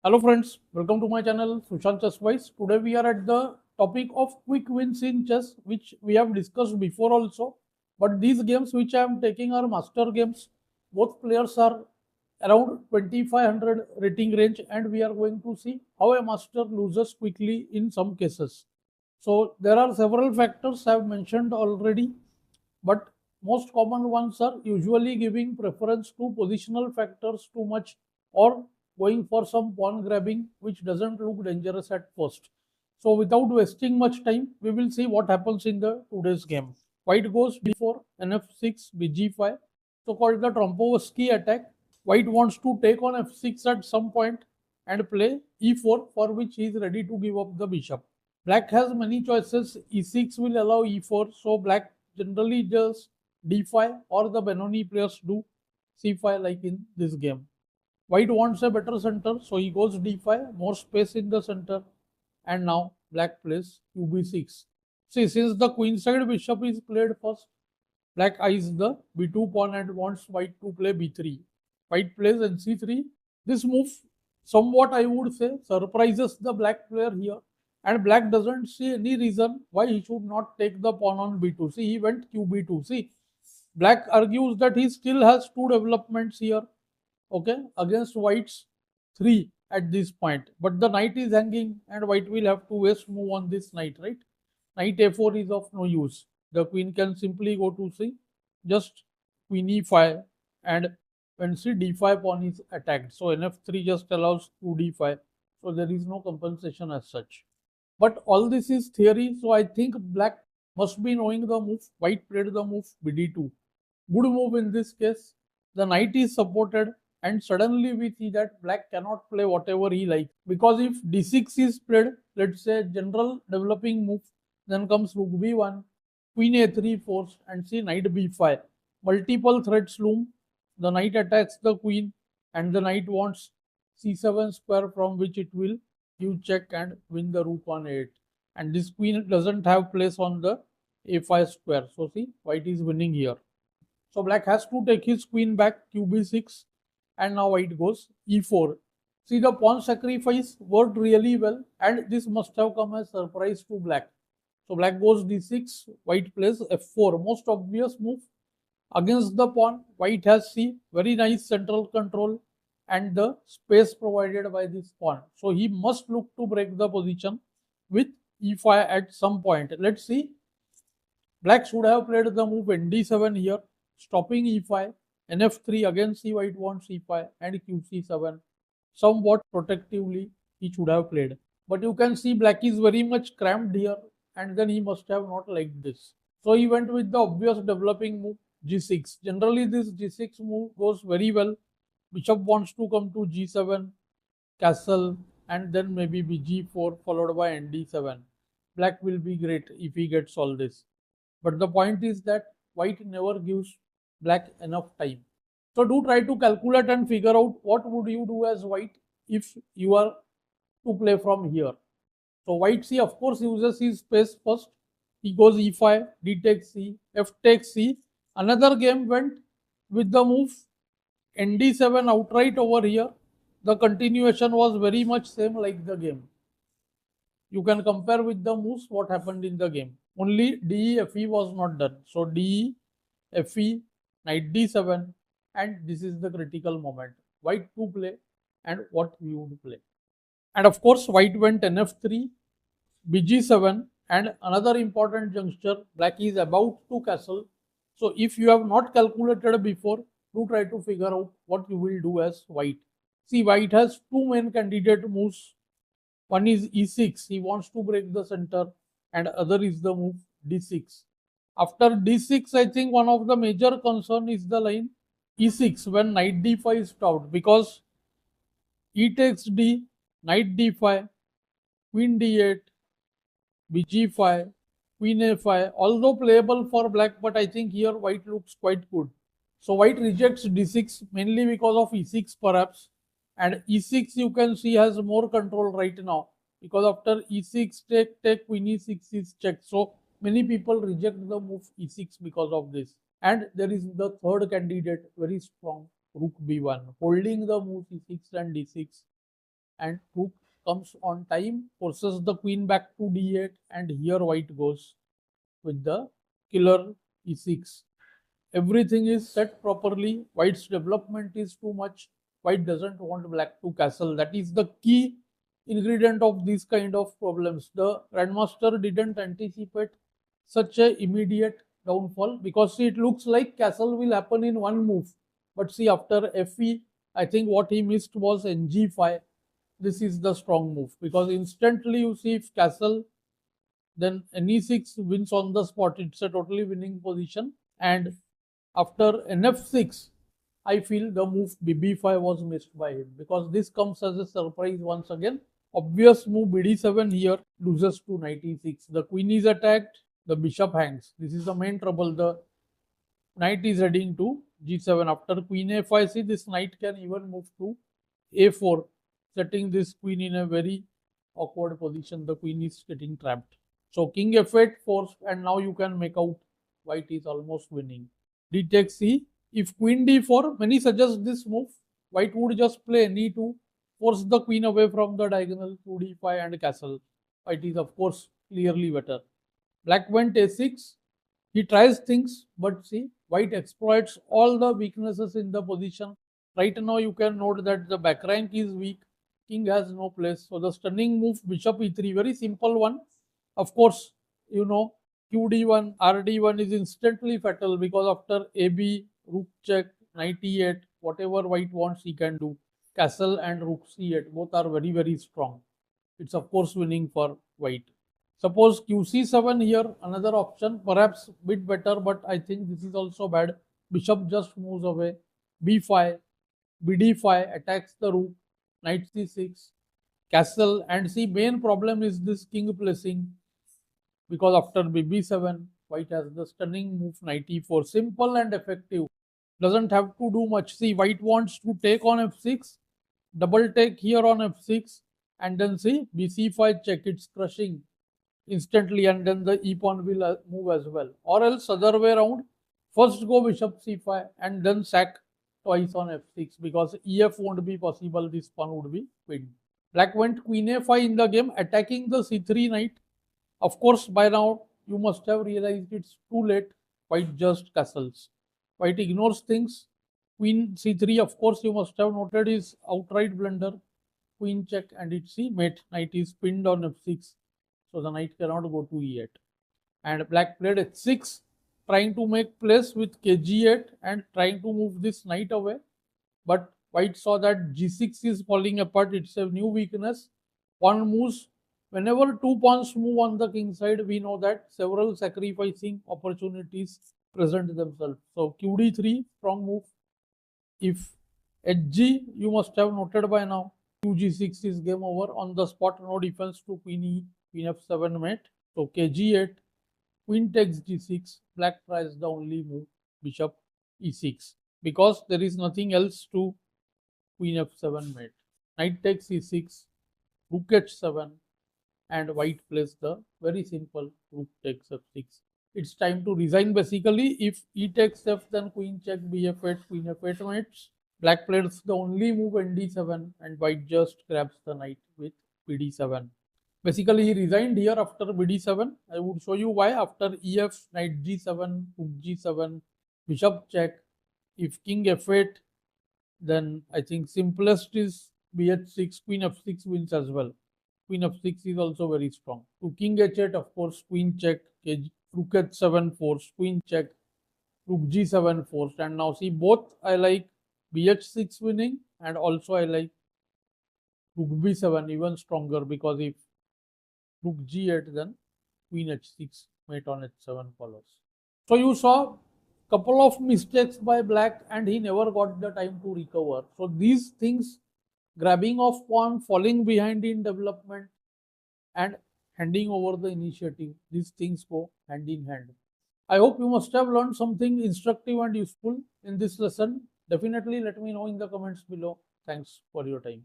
Hello friends, welcome to my channel SushantChessWise. Today we are at the topic of quick wins in chess, which we have discussed before also. But these games which I am taking are master games. Both players are around 2500 rating range, and we are going to see how a master loses quickly in some cases. So there are several factors I have mentioned already, but most common ones are usually giving preference to positional factors too much, or going for some pawn grabbing which doesn't look dangerous at first. So without wasting much time, we will see what happens in the today's game. White goes d4, nf6, bg5, so called the Trompovsky attack. White wants to take on f6 at some point and play e4, for which he is ready to give up the bishop. Black has many choices. E6 will allow e4, so black generally does d5, or the Benoni players do c5 like in this game. White wants a better center, so he goes d5, more space in the center, and now black plays qb6. See, since the queenside bishop is played first, black eyes the b2 pawn and wants white to play b3. White plays nc3. This move, somewhat I would say, surprises the black player here, and black doesn't see any reason why he should not take the pawn on b2. See, he went qb2. See, black argues that he still has two developments here, okay, against white's 3 at this point, but the knight is hanging and white will have to waste move on this knight, right? Knight a4 is of no use. The queen can simply go to c, just queen e5, and when c d5 pawn is attacked, so nf3 just allows 2d5, so there is no compensation as such. But all this is theory, so I think black must be knowing the move. White played the move bd2. Good move in this case. The knight is supported, and suddenly we see that black cannot play whatever he likes. Because if d6 is played, let's say general developing move, then comes rook b1, queen a3 forced, and see knight b5. Multiple threats loom. The knight attacks the queen, and the knight wants c7 square, from which it will give check and win the rook on a8. And this queen doesn't have place on the a5 square. So see, white is winning here. So black has to take his queen back, qb6, and now white goes e4. See, the pawn sacrifice worked really well, and this must have come as a surprise to black. So black goes d6, white plays f4. Most obvious move against the pawn. White has c, very nice central control and the space provided by this pawn. So he must look to break the position with e5 at some point. Let's see. Black should have played the move nd7 here, stopping e5, nf3, again see white wants e5, and qc7. Somewhat protectively he should have played. But you can see black is very much cramped here, and then he must have not liked this. So he went with the obvious developing move g6. Generally this g6 move goes very well. Bishop wants to come to g7, castle, and then maybe bg4 followed by nd7. Black will be great if he gets all this. But the point is that white never gives black enough time. So do try to calculate and figure out what would you do as white if you are to play from here. So white c of course uses his space first. He goes e5, d takes c, f takes c. Another game went with the move nd7 outright over here. The continuation was very much same like the game. You can compare with the moves what happened in the game. Only DE FE was not done. So DE FE, knight D7, and this is the critical moment. White to play and what we would play. And of course, white went NF3, BG7, and another important juncture, black is about to castle. So if you have not calculated before, do try to figure out what you will do as white. See, white has two main candidate moves. One is e6, he wants to break the center, and other is the move d6. After d6, I think one of the major concern is the line e6 when knight d5 is stopped, because e takes d, knight d5, queen d8, bg5, queen a5, although playable for black, but I think here white looks quite good. So white rejects d6 mainly because of e6 perhaps, and e6 you can see has more control right now, because after e6 take queen e6 is checked. So many people reject the move e6 because of this. And there is the third candidate, very strong, rook b1, holding the move e6 and d6. and rook comes on time, forces the queen back to d8, and here white goes with the killer e6. Everything is set properly. White's development is too much. White doesn't want black to castle. That is the key ingredient of these kind of problems. The grandmaster didn't anticipate such a immediate downfall because see, it looks like castle will happen in one move. But see, after fe, I think what he missed was ng5. This is the strong move because instantly you see if castle, then ne6 wins on the spot. It's a totally winning position. And after nf6, I feel the move bb5 was missed by him because this comes as a surprise once again. Obvious move bd7 here loses to knight e6. The queen is attacked, the bishop hangs. This is the main trouble. The knight is heading to g7. After queen a5, see this knight can even move to a4, setting this queen in a very awkward position. The queen is getting trapped. So king f8 forced, and now you can make out white is almost winning. D takes c. If queen d4, many suggest this move. White would just play ne2, force the queen away from the diagonal to d5 and castle. White is of course clearly better. Black went a6. He tries things, but see, white exploits all the weaknesses in the position. Right now you can note that the back rank is weak. King has no place. So the stunning move bishop e3, very simple one. Of course, you know, qd1, rd1 is instantly fatal because after ab, rook check, knight e8, whatever white wants he can do. Castle and rook c8 both are very, very strong. It's of course winning for white. Suppose qc7 here, another option, perhaps bit better, but I think this is also bad. Bishop just moves away. b5, bd5 attacks the rook, knight c6, castle, and see main problem is this king placing because after bb7, white has the stunning move knight e4, simple and effective. Doesn't have to do much. See, white wants to take on f6, double take here on f6, and then see bc5 check, it's crushing instantly, and then the e pawn will move as well. Or else other way around, first go bishop c5 and then sack twice on f6 because ef won't be possible, this pawn would be pinned. Black went queen a5 in the game, attacking the c3 knight. Of course, by now you must have realized it's too late. White just castles. White ignores things. Queen c3, of course, you must have noted is outright blunder. Queen check, and it's see mate. Knight is pinned on f6. So the knight cannot go to e8. And black played h6, trying to make place with kg8 and trying to move this knight away. But white saw that g6 is falling apart. It's a new weakness. Pawn moves. Whenever two pawns move on the king side, we know that several sacrificing opportunities present themselves. So qd3, strong move. If hg, you must have noted by now, qg6 is game over. On the spot, no defense to queen e, queen f7 mate. So kg8, queen takes g6, black tries the only move, bishop e6. Because there is nothing else to queen f7 mate. Knight takes e6, rook h7, and white plays the very simple rook takes f6. It's time to resign basically. If e takes f, then queen check, bf8, queen f8 mates. Black plays the only move nd7, and white just grabs the knight with bd7. Basically, he resigned here after bd7. I would show you why. After ef, knight g7, rook g7, bishop check. If king f8, then I think simplest is bh6, queen f6 wins as well. Queen f6 is also very strong. To king h8, of course, queen check, rook h7 forced, queen check, rook g7 forced. And now see, both I like bh6 winning, and also I like rook b7 even stronger, because if rook g8, then queen h6 mate on h7 follows. So you saw couple of mistakes by black, and he never got the time to recover. So these things, grabbing of pawn, falling behind in development, and handing over the initiative, these things go hand in hand. I hope you must have learned something instructive and useful in this lesson. Definitely let me know in the comments below. Thanks for your time.